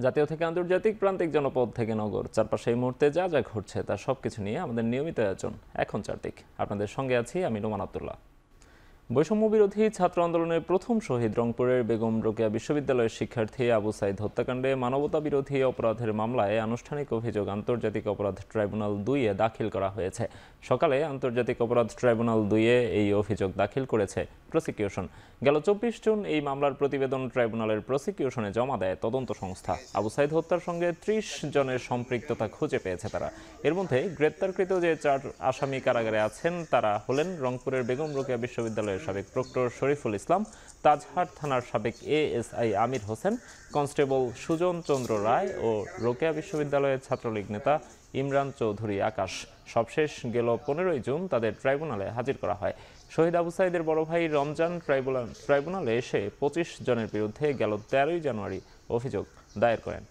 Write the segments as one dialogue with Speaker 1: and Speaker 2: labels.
Speaker 1: জাতীয় থেকে আন্তর্জাতিক, প্রান্তিক জনপদ থেকে নগর, চারপাশে এই মুহূর্তে যা যা ঘটছে তার সবকিছু নিয়ে আমাদের নিয়মিত আয়োজন এখন চারদিক। আপনাদের সঙ্গে আছি আমি নোমান আব্দুল্লাহ। বৈষম্য বিরোধী ছাত্র আন্দোলনের প্রথম শহীদ রংপুরের বেগম রোকেয়া বিশ্ববিদ্যালয়ের শিক্ষার্থী আবু সাইদ হত্যাকাণ্ডে মানবতা বিরোধী অপরাধের মামলায় আনুষ্ঠানিক অভিযোগ আন্তর্জাতিক অপরাধ ট্রাইব্যুনাল ২-এ দাখিল করা হয়েছে। সকালে আন্তর্জাতিক অপরাধ ট্রাইব্যুনাল ২-এ এই অভিযোগ দাখিল করেছে প্রসিকিউশন। গেল ২৪ জুন এই মামলার প্রতিবেদন ট্রাইব্যুনালের প্রসিকিউশনে জমা দেয় তদন্ত সংস্থা। আবু সাইদ হত্যার সঙ্গে ৩০ জনের সম্পৃক্ততা খুঁজে পেয়েছে তারা। এর মধ্যে গ্রেপ্তারকৃত যে ৪ আসামি কারাগারে আছেন তারা হলেন রংপুরের বেগম রোকেয়া বিশ্ববিদ্যালয়ের সাবেক প্রক্টর শরীফুল ইসলাম, তাজহাট থানার সাবেক এএসআই আমির হোসেন, কনস্টেবল সুজন চন্দ্র রায় ও রোকেয়া বিশ্ববিদ্যালয়ের ছাত্রলীগ নেতা ইমরান চৌধুরী আকাশ। সবশেষ গেল ১৫ জুন তাদের ট্রাইব্যুনালে হাজির করা হয়। শহীদ আবু সাইদের বড় ভাই রমজান ট্রাইব্যুনালে এসে ২৫ জনের বিরুদ্ধে গেল ১৩ জানুয়ারি অভিযোগ দায়ের করেন।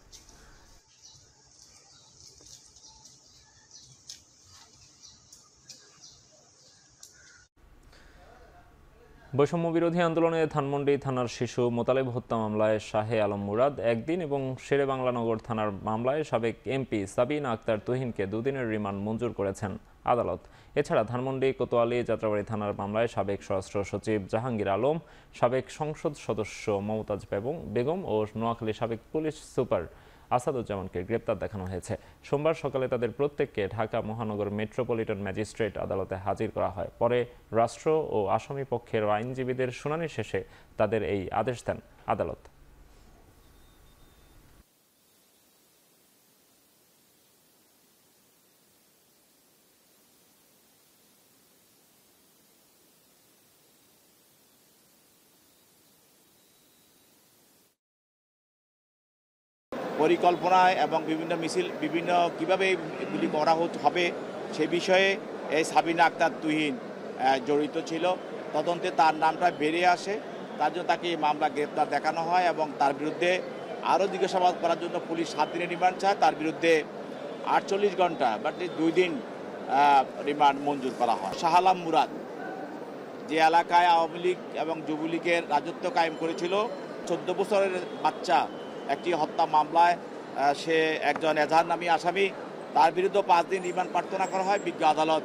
Speaker 1: বৈষম্য বিরোধী আন্দোলনে ধানমন্ডি থানার শিশু মোতালেব হত্যা মামলায় শাহে আলম মুরাদ ১ দিন এবং শেরে বাংলানগর থানার মামলায় সাবেক এমপি সাবিনা আক্তার তুহিনকে ২ দিনের রিমান্ড মঞ্জুর করেছেন আদালত। এছাড়া ধানমন্ডি কোতোয়ালি যাত্রাবাড়ি থানার মামলায় সাবেক স্বরাষ্ট্র সচিব জাহাঙ্গীর আলম, সাবেক সংসদ সদস্য মমতাজ বেগম ও নোয়াখালী সাবেক পুলিশ সুপার আসাদুজ্জামানকে গ্রেপ্তার দেখানো হয়েছে। সোমবার সকালে তাদের প্রত্যেককে ঢাকা মহানগর মেট্রোপলিটন ম্যাজিস্ট্রেট আদালতে হাজির করা হয়। পরে রাষ্ট্র ও আসামি পক্ষের আইনজীবীদের শুনানি শেষে তাদের এই আদেশ দেন আদালত।
Speaker 2: পরিকল্পনায় এবং বিভিন্ন মিছিল কিভাবে এগুলি করা হবে সে বিষয়ে এই সাবিনা আক্তার তুহিন জড়িত ছিল। তদন্তে তার নামটা বেরিয়ে আসে, তার জন্য তাকে এই মামলা গ্রেপ্তার দেখানো হয় এবং তার বিরুদ্ধে আরও জিজ্ঞাসাবাদ করার জন্য পুলিশ 7 দিনের রিমান্ড চায়। তার বিরুদ্ধে 48 ঘন্টা বাট 2 দিন রিমান্ড মঞ্জুর করা হয়। শাহ আলম মুরাদ যে এলাকায় আওয়ামী লীগ এবং যুবলীগের রাজত্ব কায়েম করেছিল, 14 বছরের বাচ্চা একটি হত্যা মামলায় সে একজন এজাহার নামী আসামি। তার বিরুদ্ধে 5 দিন রিমান্ড প্রার্থনা করা হয়। বিজ্ঞ আদালত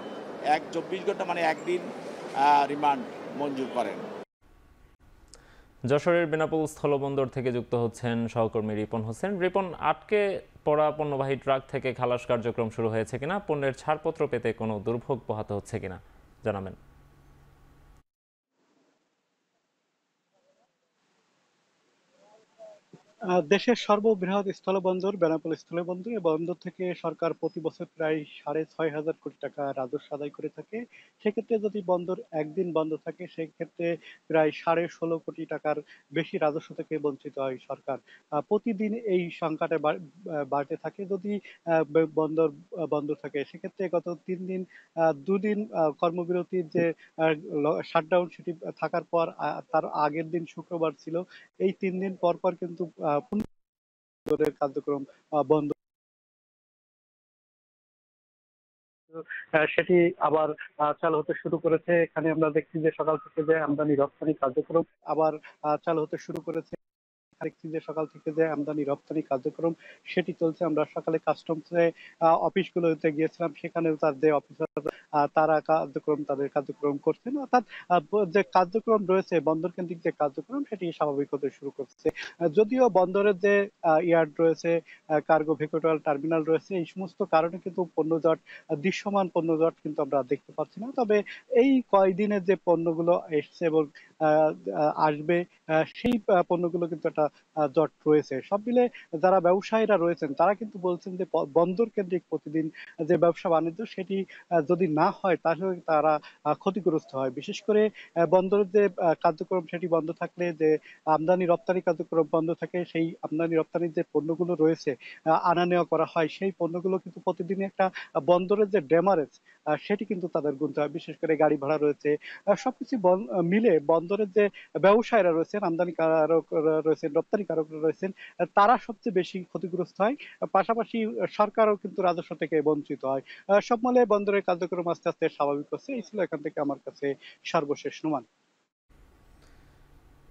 Speaker 2: 24 ঘন্টা মানে 1 দিন রিমান্ড মঞ্জুর করেন।
Speaker 1: যশোরের বেনাপোল স্থলবন্দর থেকে যুক্ত হচ্ছেন সহকর্মী রিপন হোসেন। রিপন, আটকে পড়া পণ্যবাহী ট্রাক থেকে খালাস কার্যক্রম শুরু হয়েছে কিনা, পণ্যের ছাড়পত্র পেতে কোনো দুর্ভোগ পোহাতে হচ্ছে কিনা জানাবেন।
Speaker 3: দেশের সর্ববৃহৎ স্থলবন্দর বেনাপোল স্থলবন্দর, এই বন্দর থেকে সরকার প্রতি বছর প্রায় ৬,৫০০ কোটি টাকা রাজস্ব আদায় করে থাকে। সেক্ষেত্রে যদি বন্দর একদিন বন্ধ থাকে সেক্ষেত্রে প্রায় ১৬.৫ কোটি টাকার বেশি রাজস্ব থেকে বঞ্চিত হয় সরকার। প্রতিদিন এই সংখ্যাটা বাড়তে থাকে যদি বন্দর বন্ধ থাকে। সেক্ষেত্রে গত ৩ দিন ২ দিন কর্মবিরতির যে শাটডাউন সেটি থাকার পর তার আগের দিন শুক্রবার ছিল। এই ৩ দিন পর পর কিন্তু বন্দরের কার্যক্রম বন্ধ, সেটি আবার চালু হতে শুরু করেছে। এখানে আমরা দেখছি যে সকাল থেকে যে আমদানি রপ্তানি কার্যক্রম আবার চালু হতে শুরু করেছে। দেখছি যে সকাল থেকে যে আমদানি রপ্তানি কার্যক্রম সেটি চলছে। আমরা সকালে কাস্টমসে অফিসগুলোতে গিয়েছিলাম, সেখানেও তার যে অফিসার তারা তাদের কার্যক্রম করছেন। অর্থাৎ যে কার্যক্রম রয়েছে বন্দর কেন্দ্রিক যে কার্যক্রম সেটি স্বাভাবিক হতে শুরু করছে। যদিও বন্দরের যে ইয়ার্ড রয়েছে, কার্গো ভেকোটাল টার্মিনাল রয়েছে, এই সমস্ত কারণে কিন্তু পণ্যজট দৃশ্যমান পণ্যজট কিন্তু আমরা দেখতে পাচ্ছি না। তবে এই কয়দিনের যে পণ্যগুলো এসছে এবং আসবে সেই পণ্যগুলো কিন্তু একটা জট রয়েছে। সব মিলে যারা ব্যবসায়ীরা রয়েছেন তারা কিন্তু বলছেন যে বন্দর কেন্দ্রিক প্রতিদিন যে ব্যবসা বাণিজ্য সেটি যদি না হয় তাহলে তারা ক্ষতিগ্রস্ত হয়। বিশেষ করে বন্দরের যে কার্যক্রম সেটি বন্ধ থাকলে যে আমদানি রপ্তানি কার্যক্রম বন্ধ থাকে, সেই আমদানি রপ্তানির যে পণ্যগুলো রয়েছে আনা নেওয়া করা হয়, সেই পণ্যগুলো কিন্তু প্রতিদিনই একটা বন্দরের যে ড্যামারেজ সেটি কিন্তু তাদের গুনতে হয়। বিশেষ করে গাড়ি ভাড়া রয়েছে, সবকিছু মিলে বন্দরের যে ব্যবসায়ীরা রয়েছেন, আমদানিকারক রয়েছেন, রপ্তানিকারক রয়েছেন, তারা সবচেয়ে বেশি ক্ষতিগ্রস্ত হয়। পাশাপাশি সরকারও কিন্তু রাজস্ব থেকে বঞ্চিত হয়। সব মিলে বন্দরের কার্যক্রম আস্তে আস্তে স্বাভাবিক হচ্ছে। এই ছিল এখান থেকে আমার কাছে সর্বশেষ অনুমান।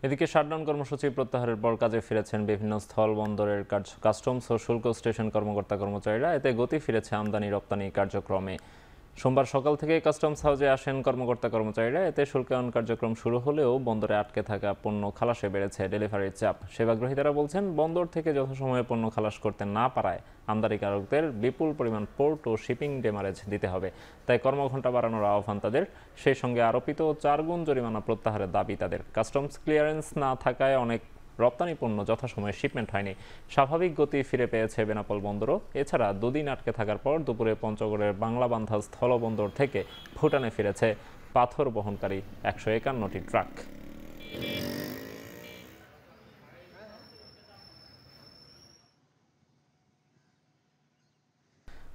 Speaker 1: এদিকে শাটডাউন কর্মসূচি প্রত্যাহারের পর কাজে ফিরেছেন বিভিন্ন স্থল বন্দরের কাস্টমস ও শুল্ক স্টেশন কর্মকর্তা কর্মচারীরা। এতে গতি ফিরেছে আমদানি রপ্তানি কার্যক্রমে। সোমবার সকাল থেকে কাস্টমস হাউজে আসেন কর্মকর্তা কর্মচারীরা। এতে শুল্কায়ন কার্যক্রম শুরু হলেও বন্দরে আটকে থাকা পণ্য খালাসে বেড়েছে ডেলিভারির চাপ। সেবাগ্রহীতারা বলছেন, বন্দর থেকে যথাসময়ে পণ্য খালাস করতে না পারায় আমদানিকারকদের বিপুল পরিমাণ পোর্ট ও শিপিং ডেমারেজ দিতে হবে। তাই কর্মঘণ্টা বাড়ানোর আহ্বান তাদের। সেই সঙ্গে আরোপিত 4 গুণ জরিমানা প্রত্যাহারের দাবি তাদের। কাস্টমস ক্লিয়ারেন্স না থাকায় অনেক রপ্তানি পণ্য যথাসময়ে শিপমেন্ট হয়নি। স্বাভাবিক গতি ফিরে পেয়েছে বেনাপোল বন্দরও। এছাড়া দুদিন আটকে থাকার পর দুপুরে পঞ্চগড়ের বাংলাবান্ধা স্থলবন্দর থেকে ভুটানে ফিরেছে পাথর বহনকারী 151টি ট্রাক।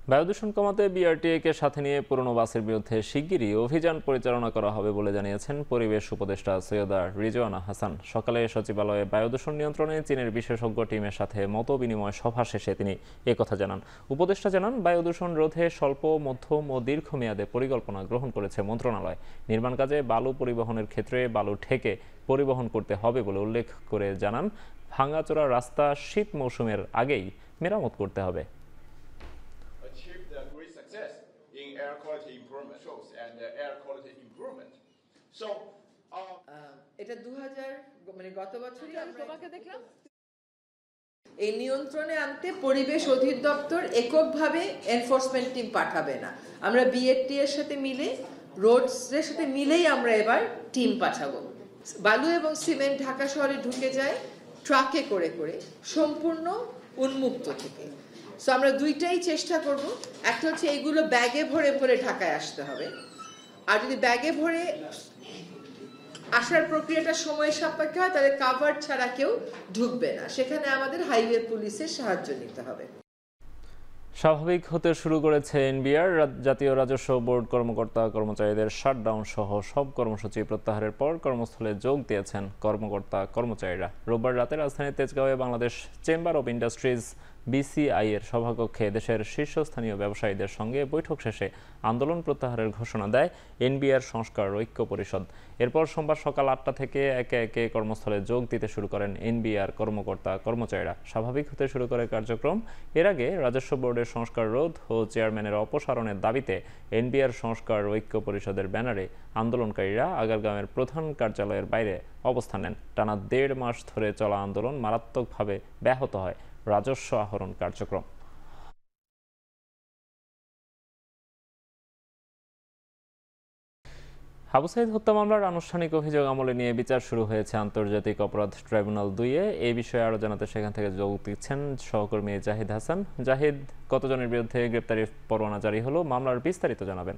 Speaker 1: বায়ু দূষণ কমাতে বিআরটিএ-কে সাথে নিয়ে পুরনো বাসের বিরুদ্ধে শিগগিরই অভিযান পরিচালনা করা হবে বলে জানিয়েছেন পরিবেশ উপদেষ্টা সৈয়দা রিজওয়ানা হাসান। সকালে সচিবালয়ে বায়ু দূষণ নিয়ন্ত্রণে চীনের বিশেষজ্ঞ টিমের সাথে মতবিনিময় সভা শেষে তিনি একথা জানান। উপদেষ্টা জানান, বায়ু দূষণ রোধে স্বল্প, মধ্যম ও দীর্ঘমেয়াদে পরিকল্পনা গ্রহণ করেছে মন্ত্রণালয়। নির্মাণ কাজে বালু পরিবহনের ক্ষেত্রে বালু ঠেকে পরিবহন করতে হবে বলে উল্লেখ করে জানান, ভাঙাচোরা রাস্তা শীত মৌসুমের আগেই মেরামত করতে হবে।
Speaker 4: Air quality improvement shows and air quality improvement. So
Speaker 5: এটা 2000 মানে গত বছরই আমরা তোমাকে দেখলাম। এই নিয়ন্ত্রণে আনতে পরিবেশ অধিদপ্তর এককভাবে এনফোর্সমেন্ট টিম পাঠাবে না। আমরা বিএটি এর সাথে মিলে, রোডসের সাথে মিলেই আমরা এবার টিম পাঠাবো। বালু এবং সিমেন্ট ঢাকা শহরে ঢুকে যায় ট্রাকে করে করে, সম্পূর্ণ উন্মুক্ত থেকে। সো আমরা দুইটাই চেষ্টা করব। একটা হচ্ছে এইগুলো ব্যাগে ভরে ভরে ঢাকায় আসতে হবে, আর যদি ব্যাগে ভরে আসার প্রক্রিয়াটা সময় সাপেক্ষ হয় তাহলে কাভার ছাড়া কেউ ঢুকবে না। সেখানে আমাদের হাইওয়ে পুলিশের সাহায্য নিতে হবে।
Speaker 1: স্বাভাবিক হতে শুরু করেছে এনবিআর। জাতীয় রাজস্ব বোর্ড কর্মকর্তা কর্মচারীদের শাটডাউন সহ সব কর্মসূচি প্রত্যাহারের পর কর্মস্থলে যোগ দিয়েছেন কর্মকর্তা কর্মচারীরা। রোববার রাতে রাজধানীর তেজগাঁওয়ে Bangladesh chamber of industries BCI এর সভাকক্ষে দেশের শীর্ষস্থানীয় ব্যবসায়ীদের সঙ্গে বৈঠক শেষে আন্দোলন প্রত্যাহারের ঘোষণা দেয় এনবিআর সংস্কার ঐক্য পরিষদ। এরপর সোমবার সকাল 8টা থেকে একে একে কর্মস্থলে যোগ দিতে শুরু করেন এনবিআর কর্মকর্তা কর্মচারীরা। স্বাভাবিক হতে শুরু করে কার্যক্রম। এর আগে রাজস্ব বোর্ডের সংস্কার রোধ ও চেয়ারম্যানের অপসারণের দাবিতে এনবিআর সংস্কার ঐক্য পরিষদের ব্যানারে আন্দোলনকারীরা আগারগাঁওয়ের প্রধান কার্যালয়ের বাইরে অবস্থান নেন। টানা 1.5 মাস ধরে চলা আন্দোলন মারাত্মকভাবে ব্যাহত হয় রাজস্ব আহরণ কার্যক্রম। আবু সাঈদ হত্যা মামলার আনুষ্ঠানিক অভিযোগ আমলে নিয়ে বিচার শুরু হয়েছে আন্তর্জাতিক অপরাধ ট্রাইব্যুনাল 2-এ। এই বিষয়ে আরও জানাতে সেখান থেকে যোগ দিচ্ছেন সহকর্মী জাহিদ হাসান। জাহিদ, কতজনের বিরুদ্ধে গ্রেপ্তারি পরোয়ানা জারি হলো? মামলার বিস্তারিত জানাবেন।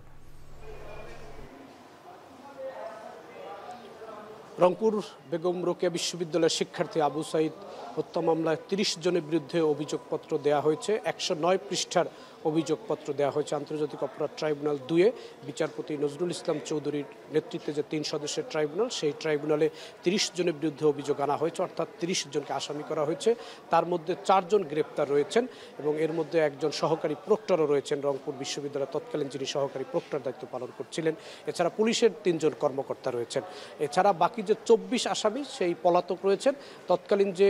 Speaker 6: রংপুর বেগম রোকেয়া বিশ্ববিদ্যালয়ের শিক্ষার্থী আবু সাঈদ হত্যা মামলায় 30 জনের বিরুদ্ধে অভিযোগপত্র দেওয়া হয়েছে। 109 পৃষ্ঠার অভিযোগপত্র দেওয়া হয়েছে আন্তর্জাতিক অপরাধ ট্রাইব্যুনাল 2-এ। বিচারপতি নজরুল ইসলাম চৌধুরীর নেতৃত্বে যে 3 সদস্যের ট্রাইব্যুনাল, সেই ট্রাইব্যুনালে 30 জনের বিরুদ্ধে অভিযোগ আনা হয়েছে, অর্থাৎ 30 জনকে আসামি করা হয়েছে। তার মধ্যে 4 জন গ্রেপ্তার রয়েছেন এবং এর মধ্যে একজন সহকারী প্রক্টরও রয়েছেন, রংপুর বিশ্ববিদ্যালয়ের তৎকালীন যিনি সহকারী প্রক্টর দায়িত্ব পালন করছিলেন। এছাড়া পুলিশের 3 জন কর্মকর্তা রয়েছেন। এছাড়া বাকি যে 24 আসামি সেই পলাতক রয়েছেন। তৎকালীন যে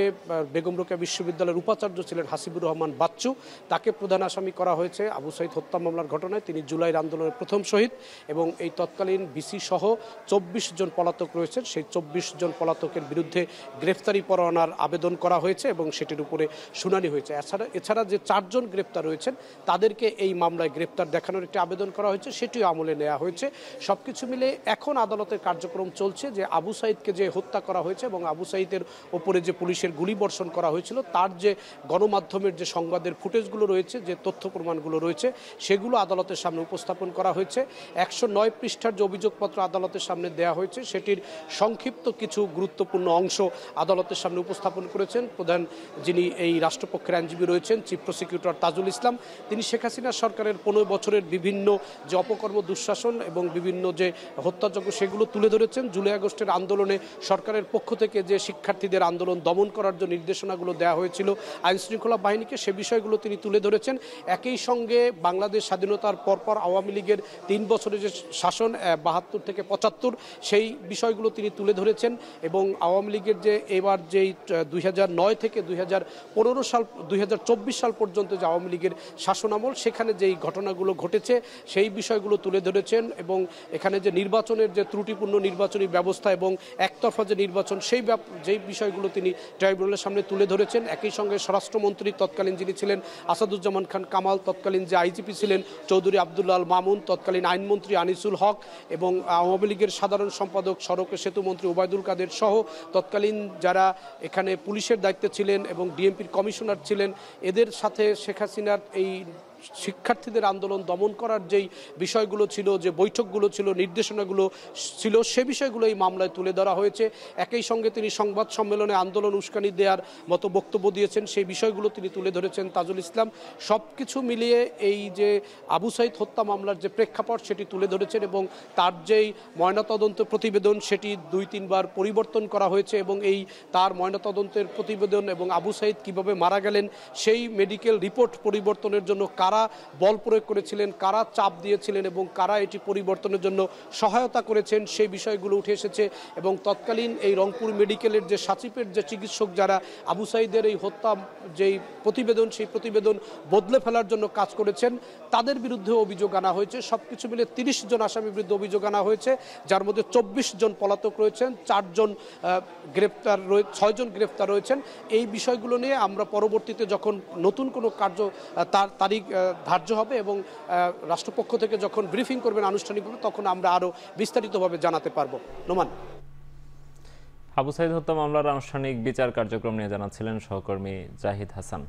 Speaker 6: বেগম রোকেয়া বিশ্ববিদ্যালয়ের উপাচার্য ছিলেন হাসিবুর রহমান বাচ্চু, তাকে প্রধান আসামি করা হয়েছে আবু সাঈদ হত্যা মামলার ঘটনায়। তিনি জুলাইয়ের আন্দোলনের প্রথম শহীদ এবং এই তৎকালীন বিসি সহ 24 জন পলাতক রয়েছেন। সেই 24 জন পলাতকের বিরুদ্ধে গ্রেফতারি পরোয়ানার আবেদন করা হয়েছে এবং সেটির উপরে শুনানি হয়েছে। এছাড়া যে 4 জন গ্রেপ্তার রয়েছেন তাদেরকে এই মামলায় গ্রেপ্তার দেখানোর একটি আবেদন করা হয়েছে, সেটিও আমলে নেওয়া হয়েছে। সবকিছু মিলে এখন আদালতের কার্যক্রম চলছে যে আবু সাঈদকে যে হত্যা করা হয়েছে এবং আবু সাঈদের ওপরে যে পুলিশের গুলিবর্ষণ করা হয়েছিল তার যে গণমাধ্যমের যে সংবাদের ফুটেজগুলো রয়েছে, যে তথ্য প্রমাণগুলো রয়েছে, সেগুলো আদালতের সামনে উপস্থাপন করা হয়েছে। 109 পৃষ্ঠার যে অভিযোগপত্র আদালতের সামনে দেওয়া হয়েছে সেটির সংক্ষিপ্ত কিছু গুরুত্বপূর্ণ অংশ আদালতের সামনে উপস্থাপন করেছেন প্রধান যিনি এই রাষ্ট্রপক্ষের আইনজীবী রয়েছেন, চিফ প্রসিকিউটর তাজুল ইসলাম। তিনি শেখ হাসিনা সরকারের 15 বছরের বিভিন্ন যে অপকর্ম, দুঃশাসন এবং বিভিন্ন যে হত্যাযজ্ঞ সেগুলো তুলে ধরেছেন। জুলাই আগস্টের আন্দোলনে সরকারের পক্ষ থেকে যে শিক্ষার্থীদের আন্দোলন দমন করার যে নির্দেশনাগুলো দেওয়া হয়েছিল আইনশৃঙ্খলা বাহিনীকে, সে বিষয়গুলো তিনি তুলে ধরেছেন। একই একই সঙ্গে বাংলাদেশ স্বাধীনতার পরপর আওয়ামী লীগের 3 বছরের যে শাসন 72 থেকে 75 সেই বিষয়গুলো তিনি তুলে ধরেছেন এবং আওয়ামী লীগের যে এবার যেই 2009 থেকে 2024 সাল পর্যন্ত যে আওয়ামী লীগের শাসনামল সেখানে যেই ঘটনাগুলো ঘটেছে সেই বিষয়গুলো তুলে ধরেছেন এবং এখানে যে নির্বাচনের যে ত্রুটিপূর্ণ নির্বাচনী ব্যবস্থা এবং একতরফা যে নির্বাচন যেই বিষয়গুলো তিনি ট্রাইব্যুনালের সামনে তুলে ধরেছেন। একই সঙ্গে স্বরাষ্ট্রমন্ত্রী তৎকালীন যিনি ছিলেন আসাদুজ্জামান খান কামাল, তৎকালীন যে আইজিপি ছিলেন চৌধুরী আব্দুল্লাহ আল মামুন, তৎকালীন আইনমন্ত্রী আনিসুল হক এবং আওয়ামী লীগের সাধারণ সম্পাদক সড়ক সেতু মন্ত্রী ওবায়দুল কাদের সহ তৎকালীন যারা এখানে পুলিশের দায়িত্বে ছিলেন এবং ডিএমপির কমিশনার ছিলেন, এদের সাথে শেখ হাসিনার এই শিক্ষার্থীদের আন্দোলন দমন করার যেই বিষয়গুলো ছিল, যে বৈঠকগুলো ছিল, নির্দেশনাগুলো ছিল, সে বিষয়গুলো এই মামলায় তুলে ধরা হয়েছে। একই সঙ্গে তিনি সংবাদ সম্মেলনে আন্দোলন উস্কানি দেওয়ার মতো বক্তব্য দিয়েছেন, সেই বিষয়গুলো তিনি তুলে ধরেছেন। তাজুল ইসলাম সব কিছু মিলিয়ে এই যে আবু সাঈদ হত্যা মামলার যে প্রেক্ষাপট সেটি তুলে ধরেছেন এবং তার যেই ময়নাতদন্ত প্রতিবেদন সেটি 2-3 বার পরিবর্তন করা হয়েছে এবং এই তার ময়নাতদন্তের প্রতিবেদন এবং আবু সাঈদ কীভাবে মারা গেলেন সেই মেডিকেল রিপোর্ট পরিবর্তনের জন্য কারা বল প্রয়োগ করেছিলেন, কারা চাপ দিয়েছিলেন এবং কারা এটি পরিবর্তনের জন্য সহায়তা করেছেন সেই বিষয়গুলো উঠে এসেছে এবং তৎকালীন এই রংপুর মেডিকেলের যে সাচিপের যে চিকিৎসক যারা আবু সাঈদের এই হত্যা যেই প্রতিবেদন সেই প্রতিবেদন বদলে ফেলার জন্য কাজ করেছেন তাদের বিরুদ্ধে অভিযোগ আনা হয়েছে। সব কিছু মিলে 30 জন আসামির বিরুদ্ধে অভিযোগ আনা হয়েছে, যার মধ্যে 24 জন পলাতক রয়েছেন, 6 জন গ্রেফতার রয়েছেন। এই বিষয়গুলো নিয়ে আমরা পরবর্তীতে যখন নতুন কোনো তারিখ ধার্য হবে এবং রাষ্ট্রপক্ষ থেকে যখন ব্রিফিং করবেন আনুষ্ঠানিকভাবে তখন আমরা আরও বিস্তারিতভাবে জানাতে পারবো। নোমান,
Speaker 1: আবু সাঈদ হত্যা মামলার আনুষ্ঠানিক বিচার কার্যক্রম নিয়ে জানাচ্ছিলেন সহকর্মী জাহিদ হাসান।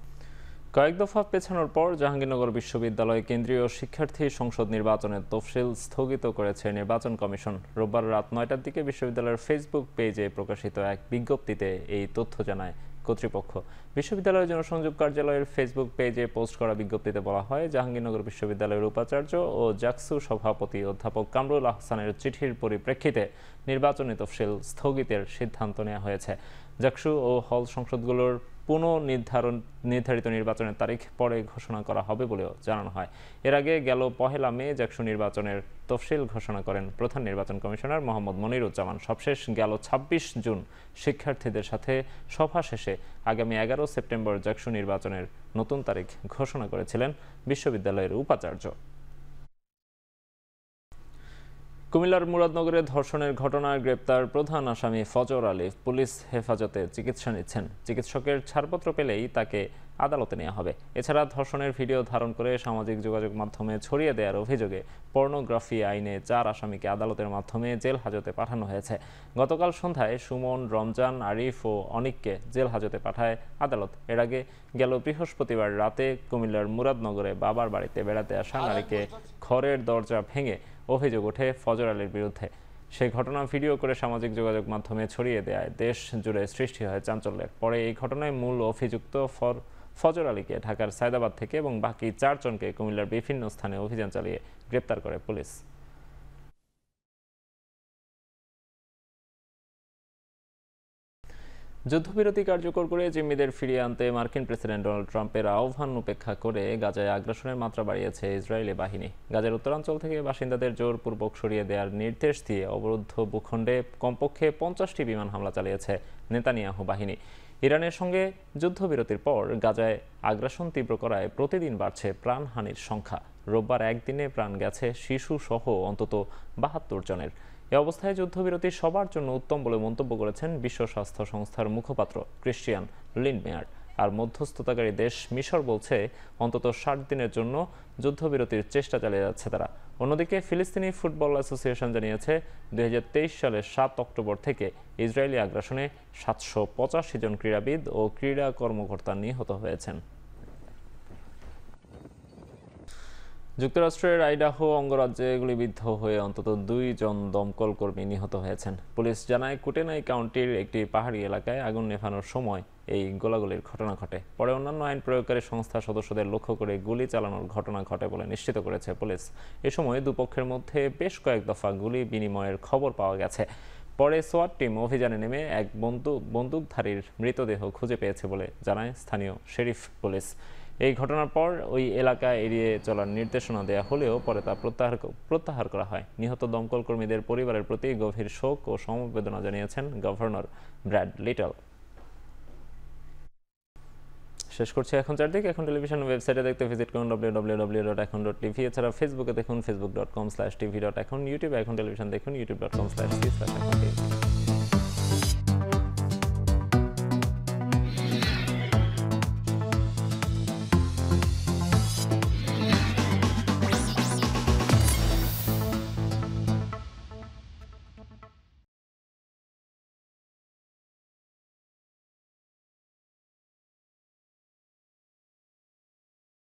Speaker 1: কয়েক দফা পেছানোর পর জাহাঙ্গীরনগর বিশ্ববিদ্যালয় কেন্দ্রীয় শিক্ষার্থী সংসদ নির্বাচনের তফসিল স্থগিত করেছে নির্বাচন কমিশন। রোববার রাত 9টার দিকে বিশ্ববিদ্যালয়ের ফেসবুক পেজে প্রকাশিত এক বিজ্ঞপ্তিতে এই তথ্য জানায় কর্তৃপক্ষ। বিশ্ববিদ্যালয়ের জনসংযোগ কার্যালয়ের ফেসবুক পেজে পোস্ট করা বিজ্ঞপ্তিতে বলা হয়, জাহাঙ্গীরনগর বিশ্ববিদ্যালয়ের উপাচার্য ও জাকসু সভাপতি অধ্যাপক কামরুল আহসানের চিঠির পরিপ্রেক্ষিতে নির্বাচনী তফসিল স্থগিতের সিদ্ধান্ত নেওয়া হয়েছে। জাকসু ও হল সংসদগুলোর নির্ধারিত নির্বাচনের তারিখ পরে ঘোষণা করা হবে বলেও জানানো হয়। এর আগে গেল 1 মে জাকসু নির্বাচনের তফসিল ঘোষণা করেন প্রধান নির্বাচন কমিশনার মোহাম্মদ মনিরুজ্জামান। সবশেষ গেল 26 জুন শিক্ষার্থীদের সাথে সভা শেষে আগামী 11 সেপ্টেম্বর জাকসু নির্বাচনের নতুন তারিখ ঘোষণা করেছিলেন বিশ্ববিদ্যালয়ের উপাচার্য। কুমিল্লার মুরাদনগরে ধর্ষণের ঘটনায় গ্রেপ্তার প্রধান আসামি ফজর আলী পুলিশ হেফাজতে চিকিৎসা নিচ্ছেন। চিকিৎসকের ছাড়পত্র পেলেই তাকে আদালতে নেওয়া হবে। এছাড়া ধর্ষণের ভিডিও ধারণ করে সামাজিক যোগাযোগ মাধ্যমে ছড়িয়ে দেওয়ার অভিযোগে পর্নোগ্রাফি আইনে 4 আসামিকে আদালতের মাধ্যমে জেল হাজতে পাঠানো হয়েছে। গতকাল সন্ধ্যায় সুমন, রমজান, আরিফ ও অনিককে জেল হাজতে পাঠায় আদালত। এর আগে গেল বৃহস্পতিবার রাতে কুমিল্লার মুরাদনগরে বাবার বাড়িতে বেড়াতে আসা নারীকে ঘরের দরজা ভেঙে অভিযোগ ওঠে ফজর আলীর বিরুদ্ধে। সেই ঘটনা ভিডিও করে সামাজিক যোগাযোগ মাধ্যমে ছড়িয়ে দেওয়ায় দেশ জুড়ে সৃষ্টি হয় চাঞ্চল্যের। পরে এই ঘটনায় মূল অভিযুক্ত ফজর আলীকে ঢাকার সায়দাবাদ থেকে এবং বাকি 4 জনকে কুমিল্লার বিভিন্ন স্থানে অভিযান চালিয়ে গ্রেপ্তার করে পুলিশ। যুদ্ধবিরতি কার্যকর করে জিম্মিদের ফিরিয়ে আনতে মার্কিন প্রেসিডেন্ট ডোনাল্ড ট্রাম্পের আহ্বান উপেক্ষা করে গাজায় আগ্রাসনের মাত্রা বাড়িয়েছে ইসরায়েলি বাহিনী। গাজার উত্তরাঞ্চল থেকে বাসিন্দাদের জোরপূর্বক সরিয়ে দেওয়ার নির্দেশ দিয়ে অবরুদ্ধ ভূখণ্ডে কমপক্ষে 50টি বিমান হামলা চালিয়েছে নেতানিয়াহু বাহিনী। ইরানের সঙ্গে যুদ্ধবিরতির পর গাজায় আগ্রাসন তীব্র করায় প্রতিদিন বাড়ছে প্রাণহানির সংখ্যা। রোববার একদিনে প্রাণ গেছে শিশু সহ অন্তত 72 জনের। এ অবস্থায় যুদ্ধবিরতি সবার জন্য উত্তম বলে মন্তব্য করেছেন বিশ্ব স্বাস্থ্য সংস্থার মুখপাত্র ক্রিশ্চিয়ান লিন্ডমেয়ার। আর মধ্যস্থতাকারী দেশ মিশর বলছে অন্তত 60 দিনের জন্য যুদ্ধবিরতির চেষ্টা চালিয়ে যাচ্ছে তারা। অন্যদিকে ফিলিস্তিনি ফুটবল অ্যাসোসিয়েশন জানিয়েছে 2023 সালের 7 অক্টোবর থেকে ইসরায়েলি আগ্রাসনে 785 জন ক্রীড়াবিদ ও ক্রীড়া কর্মকর্তা নিহত হয়েছেন। যুক্তরাষ্ট্রের আইডাহো অঙ্গরাজ্যে গুলিবিদ্ধ হয়ে অন্তত 2 জন দমকল কর্মী নিহত হয়েছেন। পুলিশ জানায় কুটেনাই কাউন্টির একটি পাহাড়ি এলাকায় আগুন নেভানোর সময় এই গোলাগুলির ঘটনা ঘটে। পরে অন্যান্য আইন প্রয়োগকারী সংস্থার সদস্যদের লক্ষ্য করে গুলি চালানোর ঘটনা ঘটে বলে নিশ্চিত করেছে পুলিশ। এ সময় দুপক্ষের মধ্যে বেশ কয়েক দফা গুলি বিনিময়ের খবর পাওয়া গেছে। পরে সোয়াট টিম অভিযানে নেমে এক বন্দুকধারীর মৃতদেহ খুঁজে পেয়েছে বলে জানায় স্থানীয় শেরিফ পুলিশ। এই ঘটনার পর ওই এলাকা এড়িয়ে চলার নির্দেশনা দেওয়া হলেও পরে তা প্রত্যাহার করা হয়। নিহত দমকল কর্মীদের পরিবারের প্রতি গভীর শোক ও সমবেদনা জানিয়েছেন গভর্নর ব্র্যাড লিটল। শেষ করছি এখন চারদিক। এখন টেলিভিশন ওয়েবসাইটে দেখতে ভিজিট করুন www.ekhon.tv। এছাড়া ফেসবুকে দেখুন facebook.com/tv.ekhon, ইউটিউবে এখন টেলিভিশন দেখুন youtube.com/tv/ekhon।